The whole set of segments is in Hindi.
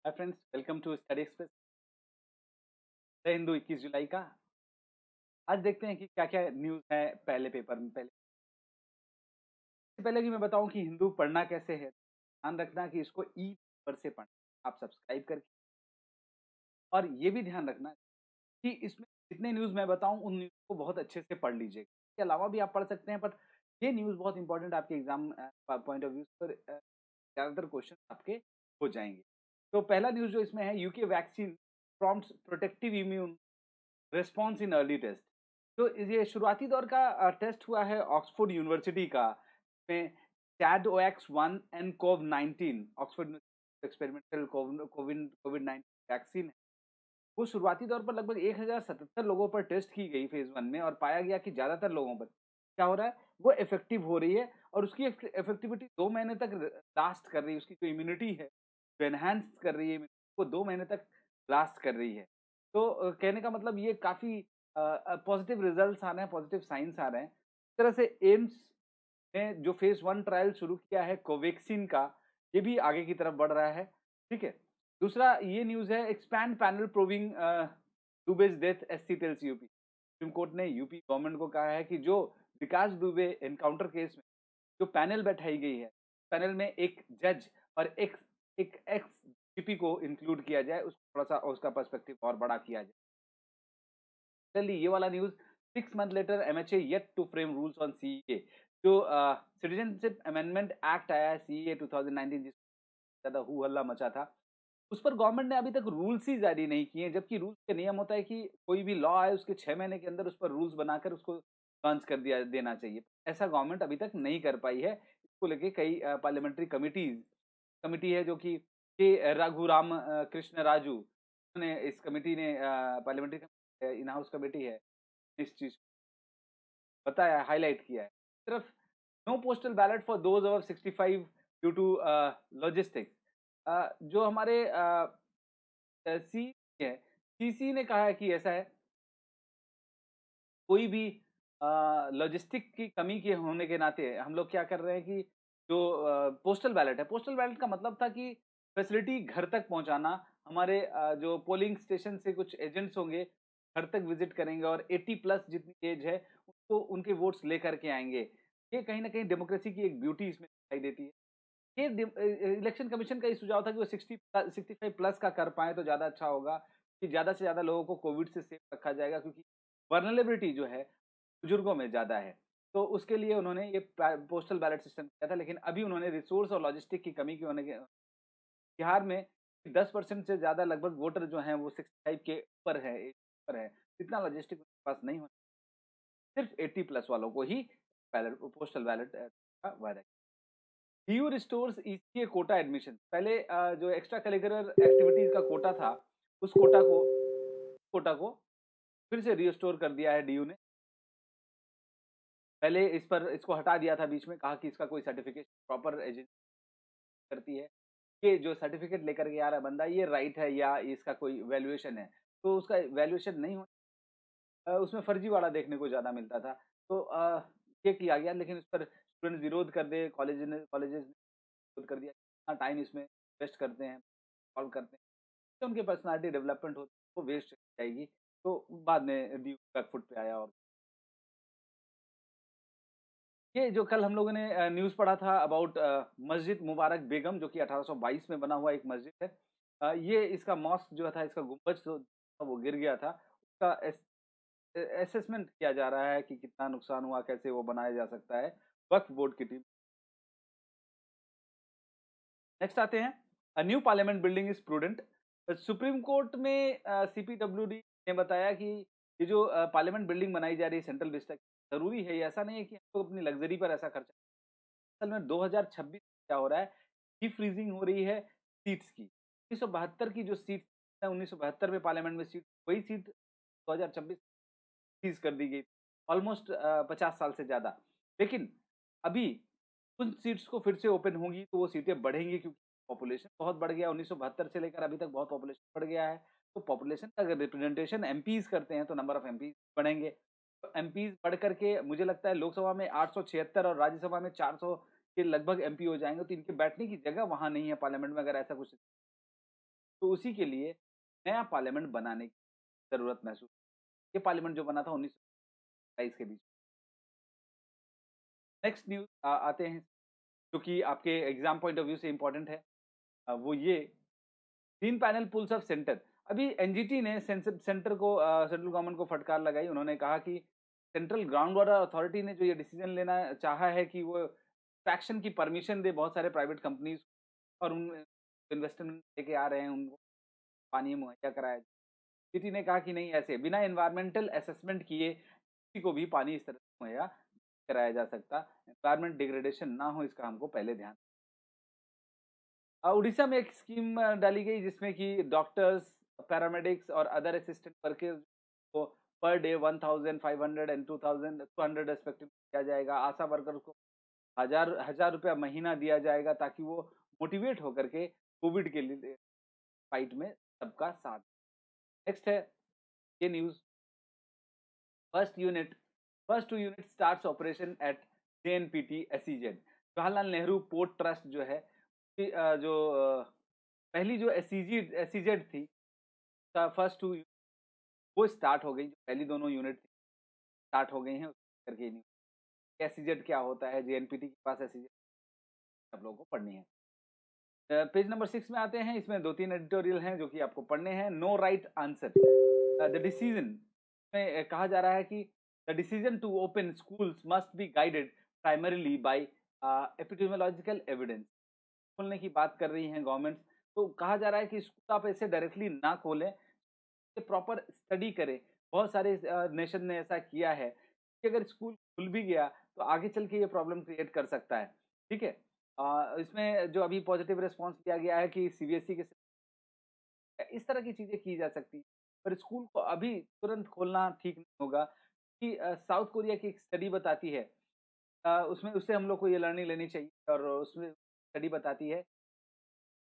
Hi friends, welcome to study express. Hindu 21 जुलाई का। आज देखते हैं कि क्या क्या न्यूज़ है पहले पेपर में। इससे पहले कि मैं बताऊं कि हिंदू पढ़ना कैसे है, ध्यान रखना कि इसको ई पेपर से पढ़ना। आप सब्सक्राइब करके, और ये भी ध्यान रखना कि इसमें जितने न्यूज़ मैं बताऊं उन न्यूज़ को बहुत अच्छे से पढ़ लीजिएगा। इसके अलावा भी आप पढ़ सकते हैं, बट ये न्यूज़ बहुत इंपॉर्टेंट आपके एग्जाम पॉइंट ऑफ व्यू पर। ज़्यादातर क्वेश्चन आपके हो जाएंगे। तो पहला न्यूज़ जो इसमें है, UK vaccine prompts protective immune response in early test. तो ये शुरुआती दौर का टेस्ट हुआ है ऑक्सफोर्ड यूनिवर्सिटी का, में chad O X one and cov 19 Oxford experimental covid covid 19 vaccine है। वो शुरुआती तौर पर लगभग 1077 लोगों पर टेस्ट की गई फेज वन में, और पाया गया कि ज्यादातर लोगों पर क्या हो रहा है, वो इफेक्टिव हो रही है। और उसकी इफेक्टिविटी 2 महीने तक लास्ट कर रही है। उसकी जो इम्यूनिटी है, जो एनहांस कर रही है, वो 2 महीने तक लास्ट कर रही है। तो कहने का मतलब ये काफी पॉजिटिव रिजल्ट्स आ रहे हैं, पॉजिटिव साइंस आ रहे हैं। इस तरह से एम्स ने जो फेज वन ट्रायल शुरू किया है कोवैक्सीन का, ये भी आगे की तरफ बढ़ रहा है। ठीक है। दूसरा ये न्यूज है, expert panel probing Dubey's death, SC tells UP. Supreme court ने यूपी गवर्नमेंट को कहा है कि जो विकास दुबे एनकाउंटर केस में जो पैनल बैठाई गई है, पैनल में एक जज और एक एक्स जीपी को इंक्लूड किया जाए, उसको थोड़ा सा उसका पर्सपेक्टिव और बड़ा किया जाए। चलिए ये वाला news, 6 month later MHA yet to frame rules on CAA. जो सिटीजनशिप अमेंडमेंट एक्ट आया है सीईए 2019, जिस ज्यादा हु हल्ला मचा था, उस पर गवर्नमेंट ने अभी तक रूल्स ही जारी नहीं किए हैं। जबकि रूल्स के नियम होता है कि कोई भी लॉ आए उसके 6 महीने के अंदर उस पर रूल्स बनाकर उसको लॉन्च कर दिया देना चाहिए। ऐसा गवर्नमेंट अभी तक नहीं कर पाई है। इसको लेके कई पार्लियामेंट्री कमिटी है, जो कि के रघुराम कृष्ण राजू ने, इस कमेटी ने पार्लियामेंट्री इन हाउस कमेटी है, इस चीज बताया, हाईलाइट किया है। सिर्फ no postal ballot for those over 65 due to logistics. जो हमारे सी है, सीसी ने कहा है कि ऐसा है, कोई भी लॉजिस्टिक की कमी के होने के नाते हम लोग क्या कर रहे हैं कि जो पोस्टल बैलेट है, पोस्टल बैलेट का मतलब था कि फैसिलिटी घर तक पहुंचाना। हमारे जो पोलिंग स्टेशन से कुछ एजेंट्स होंगे, घर तक विजिट करेंगे, और 80 प्लस जितनी एज है उनको उनके वोट्स लेकर के आएंगे। ये कहीं ना कहीं डेमोक्रेसी की एक ब्यूटी इसमें दिखाई देती है। ये इलेक्शन कमीशन का ये सुझाव था कि वो 65 प्लस का कर पाए तो ज्यादा अच्छा होगा, कि ज्यादा से ज्यादा लोगों को कोविड से सेफ रखा जाएगा, क्योंकि वर्नरेबिलिटी जो है बुजुर्गों में ज्यादा है। तो उसके लिए उन्होंने ये पोस्टल बैलेट सिस्टम किया था। लेकिन अभी उन्होंने रिसोर्स और लॉजिस्टिक की कमी के होने के, बिहार में 10% से ज्यादा लगभग वोटर जो हैं वो 65 के ऊपर है, ऊपर है। इतना लॉजिस्टिक उनके पास नहीं होना, सिर्फ 80 प्लस वालों को ही बैलेट, पोस्टल बैलेट का वायदा। DU restores ECA quota admission. पहले जो एक्स्ट्रा करिकुलर एक्टिविटीज का कोटा था, उस कोटा को फिर से रिस्टोर कर दिया है डीयू ने। पहले इस पर इसको हटा दिया था बीच में, कहा कि इसका कोई सर्टिफिकेट प्रॉपर एजेंसी करती है, ये जो सर्टिफिकेट लेकर के आ रहा है बंदा, ये राइट है या इसका कोई वैल्यूएशन है। तो उसका वैल्यूएशन नहीं हो, उसमें फर्जीवाड़ा देखने को ज्यादा मिलता था। तो ये किया गया, लेकिन उस पर स्टूडेंट्स विरोध कर दे, कॉलेजेस ने विरोध कर दिया। इतना टाइम इसमें वेस्ट करते हैं, सॉल्व करते हैं, तो उनकी पर्सनालिटी डेवलपमेंट होती है वो वेस्ट जाएगी। तो बाद में ड्यू बैकफुट पे आया। और ये जो कल हम लोगों ने न्यूज़ पढ़ा था अबाउट मस्जिद मुबारक बेगम, जो कि 1822 में बना हुआ एक मस्जिद है। ये इसका मॉस्क जो था, इसका गुंबज जो था, वो गिर गया था। उसका असेसमेंट किया जा रहा है कि कितना नुकसान हुआ, कैसे वो बनाया जा सकता है। वक्फ बोर्ड की टीम। नेक्स्ट आते हैं, a new parliament building is prudent. Supreme court में सीपीडब्ल्यूडी ने बताया कि ये जो पार्लियामेंट बिल्डिंग बनाई जा रही है सेंट्रल विस्टा की, जरूरी है। ये ऐसा नहीं है कि हम लोग अपनी लग्जरी पर ऐसा खर्चा। असल में 2026 क्या हो रहा है, डी फ्रीजिंग हो रही है सीट्स की। 1972 की जो सीट है, 1972 में पार्लियामेंट में सीट, वही सीट 2026 फ्रीज कर दी गई, ऑलमोस्ट 50 साल से ज्यादा। लेकिन अभी उन सीट्स को फिर से ओपन होंगी तो वो सीटें बढ़ेंगी, क्योंकि पॉपुलेशन बहुत बढ़ गया। 1972 से लेकर अभी तक बहुत पॉपुलेशन बढ़ गया है। तो पॉपुलेशन का अगर रिप्रेजेंटेशन एमपीज करते हैं तो नंबर ऑफ एमपीज बढ़ेंगे। तो एमपीज बढ़ करके मुझे लगता है लोकसभा में 876 और राज्यसभा में 400 के लगभग एमपी हो जाएंगे। तो इनके बैठने की जगह वहां नहीं है पार्लियामेंट में, अगर ऐसा कुछ। तो उसी के लिए नया पार्लियामेंट बनाने की ज़रूरत महसूस। ये पार्लियामेंट जो बना था 1927 के बीच। नेक्स्ट न्यूज़ आते हैं, जो कि आपके एग्ज़ाम पॉइंट ऑफ व्यू से इम्पोर्टेंट है। वो ये, green panel pulls up centre. अभी एनजीटी ने सेंटर को सेंट्रल गवर्नमेंट को फटकार लगाई। उन्होंने कहा कि सेंट्रल ग्राउंड वाटर अथॉरिटी ने जो ये डिसीजन लेना चाहा है कि वो एक्सट्रैक्शन की परमिशन दे बहुत सारे प्राइवेट कंपनीज़ और उन इन्वेस्टमेंट लेके आ रहे हैं, उनको पानी मुहैया कराया जाए। एनजीटी ने कहा कि नहीं, ऐसे बिना एनवायरमेंटल असेसमेंट किए किसी को भी पानी इस तरह से मुहैया कराया जा सकता। एनवायरमेंट डिग्रेडेशन ना हो, इसका हमको पहले ध्यान। उड़ीसा में एक स्कीम डाली गई जिसमें कि डॉक्टर्स, पैरामेडिक्स और अदर असिस्टेंट वर्कर्स को पर डे 1500 एंड 2200 रिस्पेक्टिव दिया जाएगा। आशा वर्कर को हज़ार रुपया महीना दिया जाएगा ताकि वो मोटिवेट होकर के कोविड के लिए फाइट में सबका साथ। नेक्स्ट है ये news, first unit first 2 unit starts operation at JNPT SEZ. Jawaharlal Nehru port trust जो है, पहली जो एसईजेड थी, फर्स्ट 2 वो स्टार्ट हो गई। जो पहली दोनों यूनिट थी स्टार्ट हो गई हैं करके। एसईजेड क्या होता है, जेएनपीटी के पास एसईजेड आप लोगों को पढ़नी है। पेज नंबर 6 में आते हैं। इसमें 2-3 एडिटोरियल हैं जो कि आपको पढ़ने हैं। No right answer, the decision में कहा जा रहा है कि the decision to open schools must be guided primarily by epidemiological evidence. खोलने की बात कर रही हैं गवर्नमेंट, तो कहा जा रहा है कि स्कूल आप ऐसे डायरेक्टली ना खोलें, प्रॉपर स्टडी करें। बहुत सारे नेशन ने ऐसा किया है कि अगर स्कूल खुल भी गया तो आगे चल के ये प्रॉब्लम क्रिएट कर सकता है। ठीक है, इसमें जो अभी पॉजिटिव रिस्पांस दिया गया है कि सीबीएसई के इस तरह की चीजें की जा सकती हैं, पर स्कूल को अभी तुरंत खोलना ठीक नहीं होगा। कि साउथ कोरिया की एक स्टडी बताती है, उसमें उससे हम लोग को ये लर्निंग लेनी चाहिए। और उसमें स्टडी बताती है,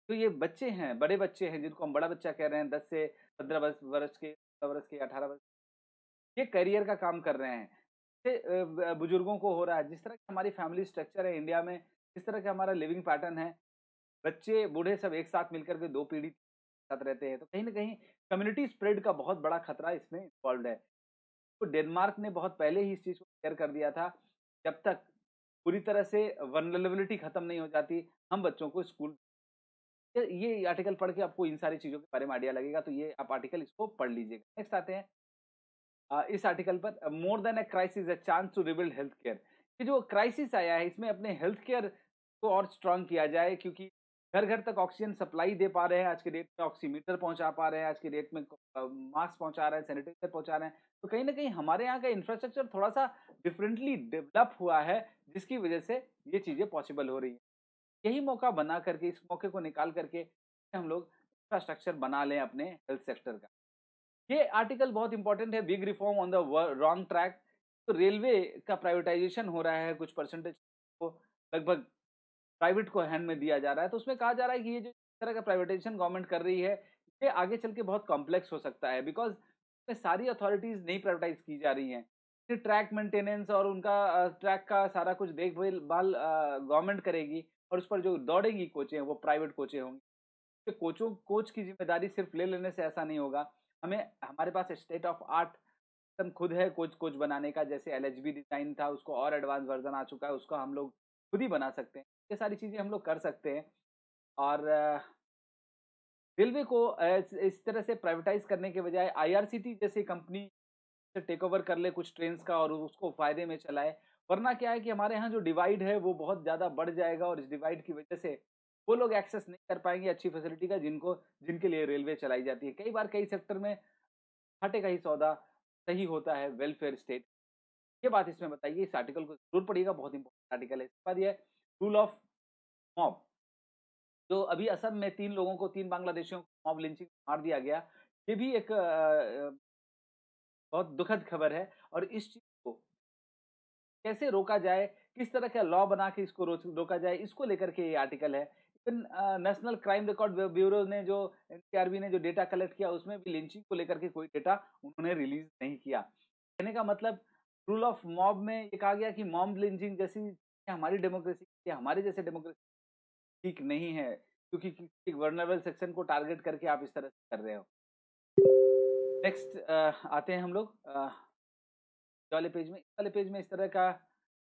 तो ये बच्चे हैं, बड़े बच्चे हैं जिनको हम बड़ा बच्चा कह रहे हैं, 10 से 15 वर्ष के, 16 वर्ष के, 18 वर्ष, ये करियर का काम कर रहे हैं। इससे बुजुर्गों को हो रहा है, जिस तरह की हमारी फैमिली स्ट्रक्चर है इंडिया में, जिस तरह का हमारा लिविंग पैटर्न है, बच्चे बूढ़े सब एक साथ मिलकर के 2 पीढ़ी साथ रहते हैं, तो कहीं न कहीं कम्युनिटी स्प्रेड का बहुत बड़ा खतरा इसमें इन्वॉल्व्ड है। तो डेनमार्क ने बहुत पहले ही इस चीज़ को क्लियर कर दिया था, जब तक पूरी तरह से वल्नरेबिलिटी खत्म नहीं हो जाती, हम बच्चों को स्कूल। ये आर्टिकल पढ़ के आपको इन सारी चीज़ों के बारे में आइडिया लगेगा, तो ये आप आर्टिकल इसको पढ़ लीजिएगा। नेक्स्ट आते हैं इस आर्टिकल पर, more than a crisis a chance to rebuild health care. ये जो क्राइसिस आया है, इसमें अपने हेल्थ केयर को और स्ट्रॉन्ग किया जाए, क्योंकि घर-घर तक ऑक्सीजन सप्लाई दे पा रहे हैं आज के डेट में, ऑक्सीमीटर पहुँचा पा रहे हैं आज के डेट में, मास्क पहुँचा रहे हैं, सैनिटाइज़र पहुँचा रहे हैं। तो कहीं न कहीं हमारे यहाँ का इंफ्रास्ट्रक्चर थोड़ा-सा डिफरेंटली डेवलप हुआ है, जिसकी वजह से ये चीज़ें पॉसिबल हो रही हैं। यही मौका बना करके, इस मौके को निकाल करके हम लोग इंफ्रास्ट्रक्चर बना लें अपने हेल्थ सेक्टर का। ये आर्टिकल बहुत इंपॉर्टेंट है, big reform on the wrong track. तो रेलवे का प्राइवेटाइजेशन हो रहा है, कुछ परसेंटेज को लगभग प्राइवेट को हैंड में दिया जा रहा है। तो उसमें कहा जा रहा है कि ये जो इस तरह का प्राइवेटाइजेशन गवर्नमेंट कर रही है, ये आगे चल के बहुत कॉम्प्लेक्स हो सकता है, बिकॉज़ इसमें सारी अथॉरिटीज़ नहीं प्राइवेटाइज़ की जा रही हैं। ये ट्रैक मेंटेनेंस और उनका ट्रैक का सारा कुछ देखभाल गवर्नमेंट करेगी, और उस पर जो दौड़ेंगी कोचें, वो प्राइवेट कोचें होंगी। कि कोच की ज़िम्मेदारी सिर्फ़ ले लेने से ऐसा नहीं होगा। हमें, हमारे पास स्टेट ऑफ आर्ट सिस्टम खुद है कोच कोच बनाने का। जैसे एलएचबी डिज़ाइन था, उसको और एडवांस वर्ज़न आ चुका है, उसको हम लोग खुद ही बना सकते हैं। ये सारी चीज़ें हम लोग कर सकते हैं। और रेलवे को इस तरह से प्राइवेटाइज़ करने के बजाय आईआरसीटी जैसी कंपनी से टेक ओवर कर ले कुछ ट्रेन्स का, और उसको फ़ायदे में चलाए। वरना क्या है कि हमारे यहाँ जो डिवाइड है वो बहुत ज़्यादा बढ़ जाएगा, और इस डिवाइड की वजह से वो लोग एक्सेस नहीं कर पाएँगे अच्छी फैसिलिटी का, जिनके लिए रेलवे चलाई जाती है। कई बार कई सेक्टर में घाटे का ही सौदा सही होता है, वेलफेयर स्टेट। ये बात इसमें बताई गई। इस आर्टिकल को ज़रूर पढ़िएगा, बहुत इंपॉर्टेंट आर्टिकल है। इसके बाद ये रूल ऑफ मॉब, जो अभी असम में 3 लोगों को, 3 बांग्लादेशियों को मॉब लिंचिंग मार दिया गया। ये भी एक बहुत दुखद खबर है, और इस चीज़ को कैसे रोका जाए, किस तरह का लॉ बना के इसको रोका जाए, इसको लेकर के ये आर्टिकल है। Even national crime record bureau ने जो, एनसीआरबी ने जो डेटा कलेक्ट किया, उसमें भी लिंचिंग को लेकर के कोई डेटा उन्होंने रिलीज़ नहीं किया। कहने का मतलब, रूल ऑफ मॉब में ये कहा गया कि मॉब लिंचिंग जैसी हमारी डेमोक्रेसी या हमारे जैसे डेमोक्रेसी ठीक नहीं है। क्योंकि किसी वल्नरेबल सेक्शन को टारगेट करके आप इस तरह से कर रहे हो। नेक्स्ट आते हैं हम लोग वाले पेज में। इस वाले पेज में इस तरह का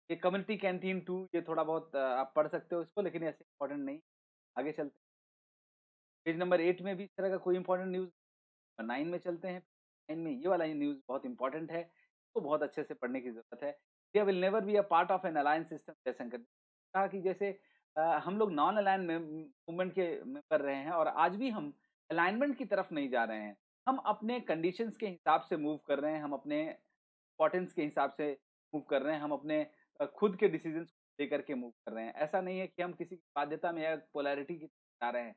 ये कम्युनिटी कैंटीन 2 ये थोड़ा बहुत आप पढ़ सकते हो इसको, लेकिन ऐसे इम्पोर्टेंट नहीं। आगे चलते हैं। पेज नंबर 8 में भी इस तरह का कोई इम्पोर्टेंट न्यूज़। 9 में चलते हैं। 9 में ये वाला न्यूज़ बहुत इम्पोर्टेंट है, इसको बहुत अच्छे से पढ़ने की ज़रूरत है। India will never be a part of N alliance system, Jaishankar ने कहा कि जैसे हम लोग नॉन अलाइन मूवमेंट के में कर रहे हैं और आज भी हम अलाइनमेंट की तरफ नहीं जा रहे हैं। हम अपने कंडीशंस के हिसाब से मूव कर रहे हैं, हम अपने इम्पोर्टेंस के हिसाब से मूव कर रहे हैं, हम अपने खुद के डिसीजंस लेकर के मूव कर रहे हैं। ऐसा नहीं है कि हम किसी बाध्यता में या पोलैरिटी की तरफ जा रहे हैं।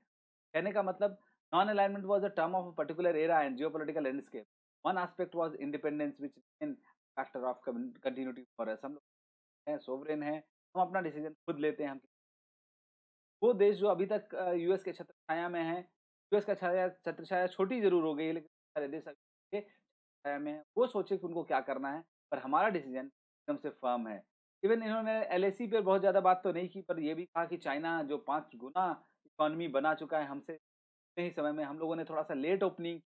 कहने का मतलब non-alignment was a term of a particular era and geopolitical landscape. One aspect was independence, which is a factor of continuity for us. हम लोग हैं, सोवरेन हैं, हम अपना डिसीजन खुद लेते हैं। हम वो देश जो अभी तक यूएस के छत्र छाया में है, यूएस का छत्र छाया छोटी जरूर हो गई है, लेकिन सारे देश अभी के छाया में है। वो सोचे कि उनको क्या करना है, पर हमारा डिसीजन एकदम से फर्म है। इवन इन्होंने एलएसी पे बहुत ज्यादा बात तो नहीं की, पर ये भी कहा कि चाइना जो 5 गुना इकोनॉमी बना चुका है हमसे, उतने ही समय में हम लोगों ने थोड़ा सा लेट ओपनिंग,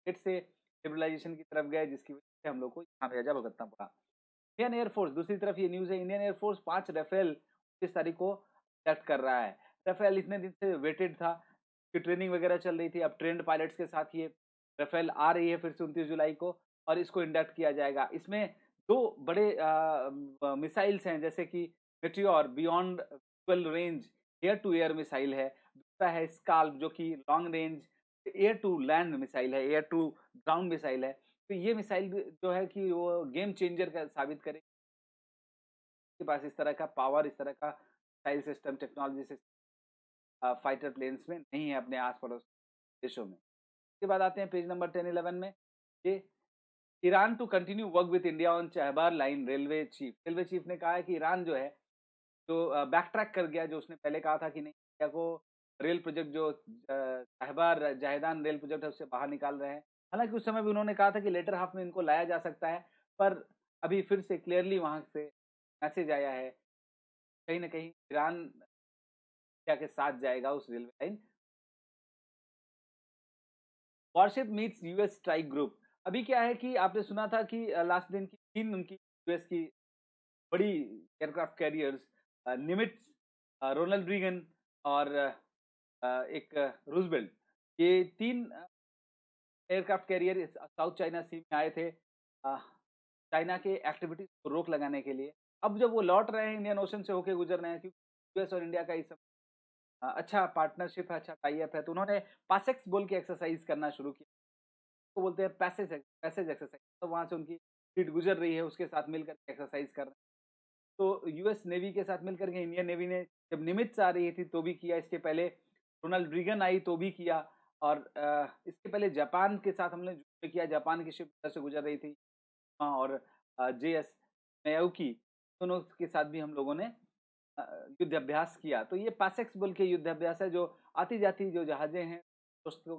लेट से लिबरलाइजेशन की तरफ गए, जिसकी वजह से हम लोग को खामियाजा भुगतना पड़ा। इंडियन एयरफोर्स, दूसरी तरफ ये न्यूज़ है, इंडियन एयरफोर्स 5 राफेल 30 तारीख को सेलेक्ट कर रहा है। राफेल इतने दिन से वेटेड था कि ट्रेनिंग वगैरह चल रही थी, अब ट्रेंड पायलट्स के साथ ये राफेल आ रही है फिर से 29 जुलाई को और इसको इंडक्ट किया जाएगा। इसमें 2 बड़े मिसाइल्स हैं, जैसे कि meteor beyond equal range air to air missile है, दूसरा है स्काल्प जो कि long range air to land missile है, एयर टू ग्राउंड मिसाइल है। तो ये मिसाइल जो है कि वो गेम चेंजर का साबित करे के पास इस तरह का पावर, इस तरह का मिसाइल सिस्टम टेक्नोलॉजी से फाइटर प्लेन्स में नहीं है अपने आस पड़ोस देशों में। इसके बाद आते हैं पेज नंबर 10-11 में। ये Iran to continue work with India on Chabahar line, railway chief ने कहा है कि ईरान जो है जो बैक ट्रैक कर गया, जो उसने पहले कहा था कि नहीं इंडिया को रेल प्रोजेक्ट जो साहिबार जायदान रेल प्रोजेक्ट है उससे बाहर निकाल रहे हैं। हालांकि उस समय भी उन्होंने कहा था कि लेटर हाफ में इनको लाया जा सकता है, पर अभी फिर से क्लियरली वहां से मैसेज आया है कहीं ना कहीं ईरान इंडिया के साथ जाएगा उस railway line. Worship meets US strike group. अभी क्या है कि आपने सुना था कि लास्ट दिन की 3 उनकी यूएस की बड़ी aircraft carriers Nimitz, Ronald Reagan और एक रूजवेल्ट, ये 3 एयरक्राफ्ट कैरियर साउथ चाइना सी में आए थे चाइना के एक्टिविटीज को रोक लगाने के लिए। अब जब वो लौट रहे हैं इंडियन ओशन से होके गुजर रहे हैं, क्योंकि यूएस और इंडिया का इस अच्छा पार्टनरशिप है, अच्छा टाई अप है, तो उन्होंने पासेक्स बोल के एक्सरसाइज करना शुरू किया। उसको बोलते हैं पैसेज पैसेज एक्सरसाइज। तो वहां से उनकी फ्लीट गुजर रही है, उसके साथ मिलकर एक्सरसाइज कर रहे हैं। तो यूएस नेवी के साथ मिलकर के इंडियन नेवी ने जब निमित्स आ रही थी तो भी किया, इसके पहले रोनाल्ड रीगन आई तो भी किया, और इसके पहले जापान के साथ हमने जो किया, जापान की शिप से गुजर रही थी और जेएस मैयाउकी, दोनों के साथ भी हम लोगों ने युद्ध अभ्यास किया। तो ये पासेक्स बोल के युद्ध अभ्यास है, जो आती जाती जो जहाजें हैं दोस्तों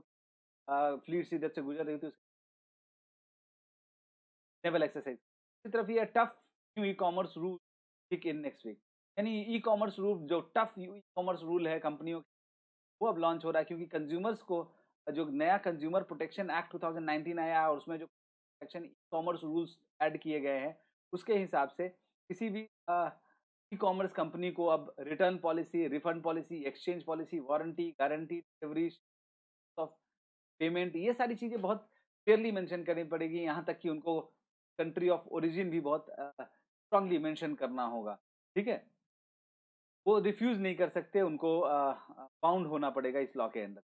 फ्लीट से इधर से गुजर रही थी, नेवल एक्सरसाइज। इसी तरफ ये tough new e commerce rule kick in next week, यानी ई कॉमर्स रूल, जो टफ ई कॉमर्स रूल है कंपनियों, वो अब लॉन्च हो रहा है, क्योंकि कंज्यूमर्स को जो नया कंज्यूमर प्रोटेक्शन एक्ट 2019 आया है और उसमें जो protection e commerce rules add किए गए हैं, उसके हिसाब से किसी भी ई कॉमर्स कंपनी को अब return policy, refund policy, exchange policy, warranty, guarantee, delivery of payment, ये सारी चीज़ें बहुत क्लियरली मेंशन करनी पड़ेगी। यहाँ तक कि उनको कंट्री ऑफ ओरिजिन भी बहुत स्ट्रांगली मेंशन करना होगा। ठीक है, वो रिफ्यूज नहीं कर सकते, उनको बाउंड होना पड़ेगा इस लॉ के अंदर।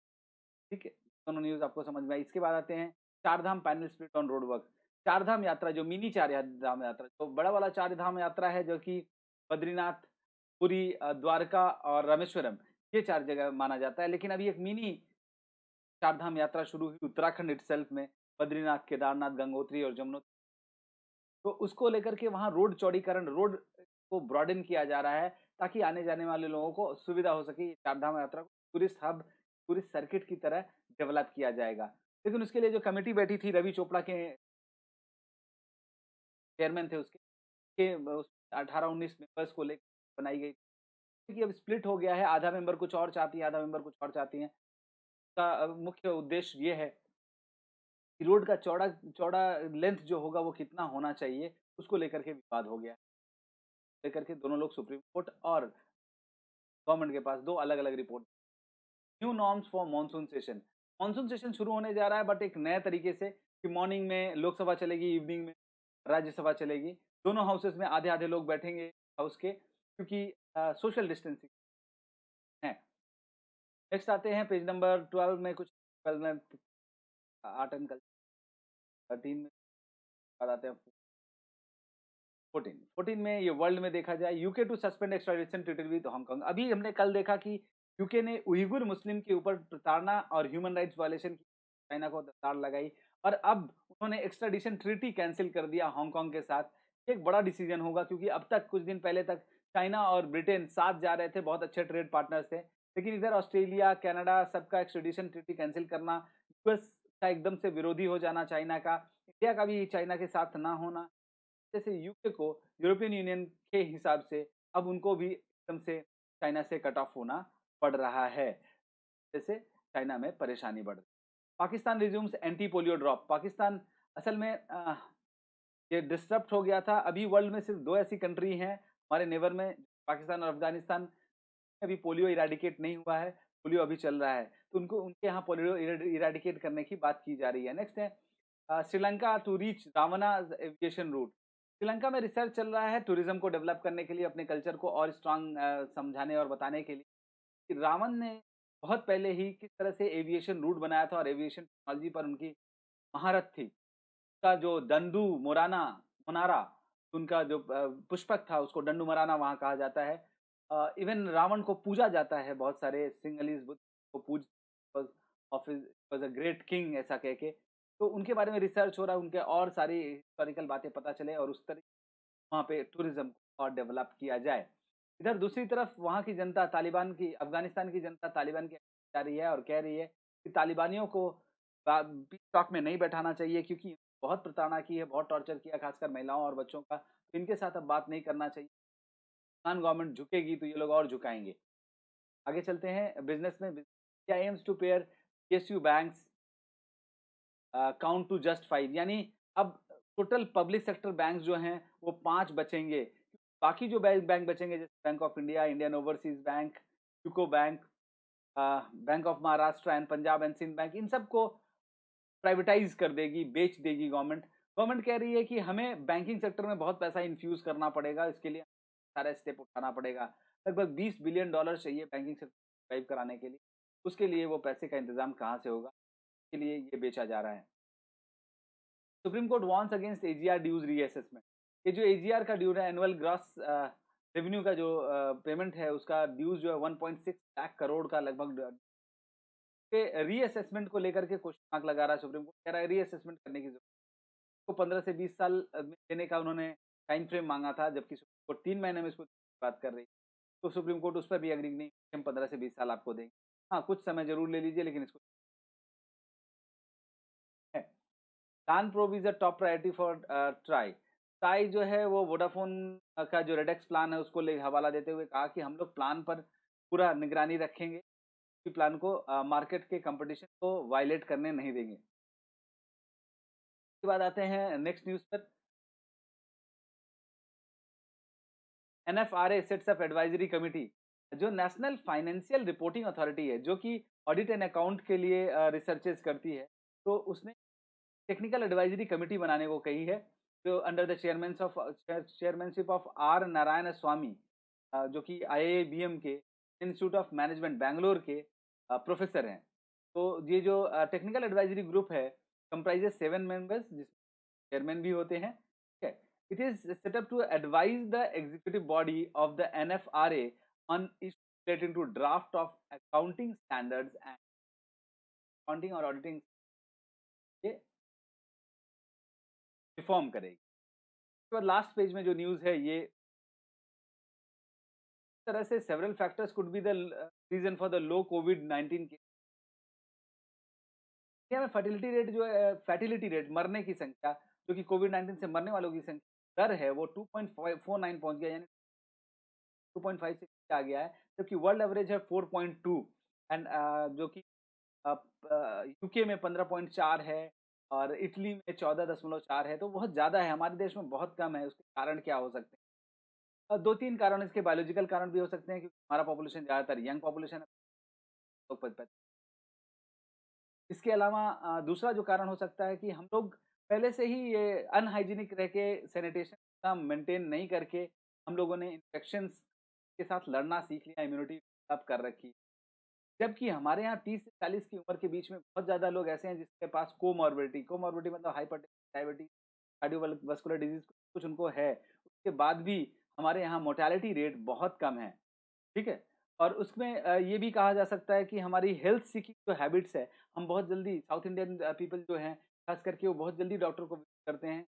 ठीक है, दोनों न्यूज आपको समझ में आई। इसके बाद आते हैं Char Dham panel split on road work. Char Dham यात्रा, जो मिनी चार धाम यात्रा, तो बड़ा वाला चार धाम यात्रा है जो कि बद्रीनाथ, पुरी, द्वारका और रामेश्वरम, ये 4 जगह माना जाता है। लेकिन अभी एक मिनी चार धाम यात्रा शुरू हुई उत्तराखंड इटसेल्फ में, बद्रीनाथ, केदारनाथ, गंगोत्री और जमुनोत्री। तो उसको लेकर के वहाँ रोड चौड़ीकरण, रोड को ब्रॉडन किया जा रहा है, ताकि आने जाने वाले लोगों को सुविधा हो सके। चार धाम यात्रा को टूरिस्ट हब, टूरिस्ट सर्किट की तरह डेवलप किया जाएगा। लेकिन उसके लिए जो कमेटी बैठी थी, रवि चोपड़ा के चेयरमैन थे उसके 18-19 मेंबर्स को लेकर बनाई गई। कि अब स्प्लिट हो गया है, आधा मेंबर कुछ और चाहती है, आधा मेंबर कुछ और चाहती हैं। का मुख्य उद्देश्य ये है कि रोड का चौड़ा चौड़ा लेंथ जो होगा वो कितना होना चाहिए, उसको लेकर के विवाद हो गया है। लेकर के दोनों लोग सुप्रीम कोर्ट और गवर्नमेंट के पास 2 अलग-अलग report. New norms for monsoon session. Monsoon session शुरू होने जा रहा है बट एक नए तरीके से कि मॉर्निंग में लोकसभा चलेगी, इवनिंग में राज्यसभा चलेगी। दोनों हाउसेस में आधे-आधे लोग बैठेंगे हाउस के क्योंकि सोशल डिस्टेंसिंग है। नेक्स्ट आते हैं पेज नंबर 12 में कुछ कल में आर्ट एंड कल्चर 13 में बाद आते हैं 14 14 में ये वर्ल्ड में देखा जाए UK to suspend extradition treaty with Hong Kong. अभी हमने कल देखा कि यूके ने उइगुर मुस्लिम के ऊपर प्रताड़ना और ह्यूमन राइट्स वायलेशन की चाइना को ताड़ लगाई और अब उन्होंने एक्स्ट्राडिशन ट्रीटी कैंसिल कर दिया हांगकांग के साथ। ये एक बड़ा डिसीजन होगा क्योंकि अब तक कुछ दिन पहले तक चाइना और ब्रिटेन साथ जा रहे थे, बहुत अच्छे ट्रेड पार्टनर्स थे, लेकिन इधर ऑस्ट्रेलिया कनाडा सबका एक्स्ट्राडिशन ट्रीटी कैंसिल करना, यूएस का एकदम से विरोधी हो जाना चाइना का, इंडिया का भी चाइना के साथ ना होना, जैसे यूके को यूरोपियन यूनियन के हिसाब से अब उनको भी एकदम से चाइना से कट ऑफ होना पड़ रहा है, जैसे चाइना में परेशानी बढ़ रही। Pakistan resumes anti polio drop. Pakistan असल में ये डिस्टर्ब हो गया था। अभी वर्ल्ड में सिर्फ 2 ऐसी कंट्री हैं हमारे नेबर में, पाकिस्तान और अफगानिस्तान, अभी पोलियो इरेडिकेट नहीं हुआ है, पोलियो अभी चल रहा है, तो उनको उनके यहाँ पोलियो इरेडिकेट करने की बात की जा रही है। नेक्स्ट है श्रीलंका टू रीच रावना एविएशन रूट। श्रीलंका में रिसर्च चल रहा है टूरिज्म को डेवलप करने के लिए, अपने कल्चर को और स्ट्रांग समझाने और बताने के लिए कि रावण ने बहुत पहले ही किस तरह से एविएशन रूट बनाया था और एविएशन टेक्नोलॉजी पर उनकी महारत थी। का जो दंडू मोराना मोनारा उनका जो पुष्पक था उसको दंडू मोराना वहाँ कहा जाता है। इवन रावण को पूजा जाता है, बहुत सारे सिंगलीज बुद्ध को पूज office was a great king ऐसा कह के। तो उनके बारे में रिसर्च हो रहा है, उनके और सारी हिस्टोरिकल बातें पता चले और उस तरह वहाँ पे टूरिज्म को और डेवलप किया जाए। इधर दूसरी तरफ वहाँ की जनता तालिबान की, अफ़गानिस्तान की जनता तालिबान की जा रही है और कह रही है कि तालिबानियों को पीस टॉक में नहीं बैठाना चाहिए क्योंकि बहुत प्रताड़ना की है, बहुत टॉर्चर किया खासकर महिलाओं और बच्चों का। तो इनके साथ अब बात नहीं करना चाहिए। अफ़गान गवर्नमेंट झुकेगी तो ये लोग और झुकाएँगे। आगे चलते हैं बिज़नेस में। India aims to pare PSU banks count to just 5, यानी अब टोटल पब्लिक सेक्टर बैंक जो हैं वो 5 बचेंगे। बाकी जो बैंक बैंक बचेंगे जैसे bank of India, Indian overseas bank, UCO bank, bank of Maharashtra and Punjab and Sind bank, इन सबको प्राइवेटाइज कर देगी, बेच देगी गवर्नमेंट। गवर्नमेंट कह रही है कि हमें बैंकिंग सेक्टर में बहुत पैसा इन्फ्यूज करना पड़ेगा, इसके लिए सारा स्टेप उठाना पड़ेगा। लगभग $20 बिलियन चाहिए बैंकिंग सेक्टर सर्वाइव कराने के लिए। उसके लिए वो पैसे का इंतजाम कहाँ से होगा, इसके लिए ये बेचा जा रहा है। Supreme court warns against AGR dues reassessment. ये जो एजीआर का ड्यू है, एनुअल ग्रॉस रेवेन्यू का जो पेमेंट है, उसका ड्यूज जो है 1.6 लाख करोड़ का लगभग के रीअसेसमेंट को लेकर के क्वेश्चन मार्क लगा रहा है। सुप्रीम कोर्ट कह रहा है रीअसेसमेंट करने की जरूरत को 15 से 20 साल में देने का उन्होंने टाइम फ्रेम मांगा था, जबकि सुप्रीम कोर्ट 3 महीने में इसको बात कर रही है। तो सुप्रीम कोर्ट उस पर भी एग्री नहीं, हम 15 से 20 साल आपको देंगे। हाँ, कुछ समय जरूर ले लीजिए लेकिन इसको है। दान probe is a top priority for try. Try जो है वो वोडाफोन का जो रेडेक्स प्लान है उसको ले हवाला देते हुए कहा कि हम लोग प्लान पर पूरा निगरानी रखेंगे, कि प्लान को मार्केट के कंपटीशन को वायलेट करने नहीं देंगे। उसके बाद आते हैं नेक्स्ट न्यूज पर। NFRA sets up advisory committee. जो नेशनल फाइनेंशियल रिपोर्टिंग अथॉरिटी है, जो कि ऑडिट एंड अकाउंट के लिए रिसर्चेस करती है, तो उसने टेक्निकल एडवाइजरी कमेटी बनाने को कही है, जो under the chairmanship of R Narayan Swami, जो कि आईआईबीएम के इंस्टीट्यूट ऑफ मैनेजमेंट बैंगलोर के प्रोफेसर हैं। तो ये जो टेक्निकल एडवाइजरी ग्रुप है कंप्राइजेस 7 मेंबर्स, जिसमें चेयरमैन भी होते हैं। ठीक है, it is set up to advise the executive body of the NFRA on relating to draft of accounting standards and accounting और ऑडिटिंग के रिफॉर्म करेगी। उसके बाद लास्ट पेज में जो न्यूज है, ये तरह से several factors could be the reason for the low कोविड-19 के। इंडिया में फर्टिलिटी रेट जो है, फर्टिलिटी रेट मरने की संख्या, जो कि कोविड-19 से मरने वालों की संख्या दर है वो 2.49 पहुंच गया, यानी 2.5 से आ गया है, जबकि वर्ल्ड एवरेज है 4.2 एंड जो कि यूके में 15.4 है और इटली में 14.4 है, तो बहुत ज़्यादा है, हमारे देश में बहुत कम है। उसके कारण क्या हो सकते हैं? 2-3 कारण इसके बायोलॉजिकल कारण भी हो सकते हैं, क्योंकि हमारा पॉपुलेशन ज़्यादातर यंग पॉपुलेशन है, तो इसके अलावा दूसरा जो कारण हो सकता है कि हम लोग पहले से ही ये अनहाइजीनिक रह के सैनिटेशन का मेंटेन नहीं करके हम लोगों ने इन्फेक्शंस के साथ लड़ना सीख लिया, इम्यूनिटी डेवलप कर रखी। जबकि हमारे यहाँ 30 से 40 की उम्र के बीच में बहुत ज़्यादा लोग ऐसे हैं जिसके पास कोमॉर्बिडिटी मतलब हाइपरटेंशन, डायबिटीज़, कार्डियोवैस्कुलर डिज़ीज़ कुछ उनको है। उसके बाद भी हमारे यहाँ मोर्टेलिटी रेट बहुत कम है। ठीक है? और उसमें ये भी कहा जा सकता है कि हमारी हेल्थ सीकिंग जो हैबिट्स है, हम बहुत जल्दी साउथ इंडियन पीपल जो हैं, ख़ास करके वो बहुत जल्दी डॉक्टर को विज़िट करते हैं।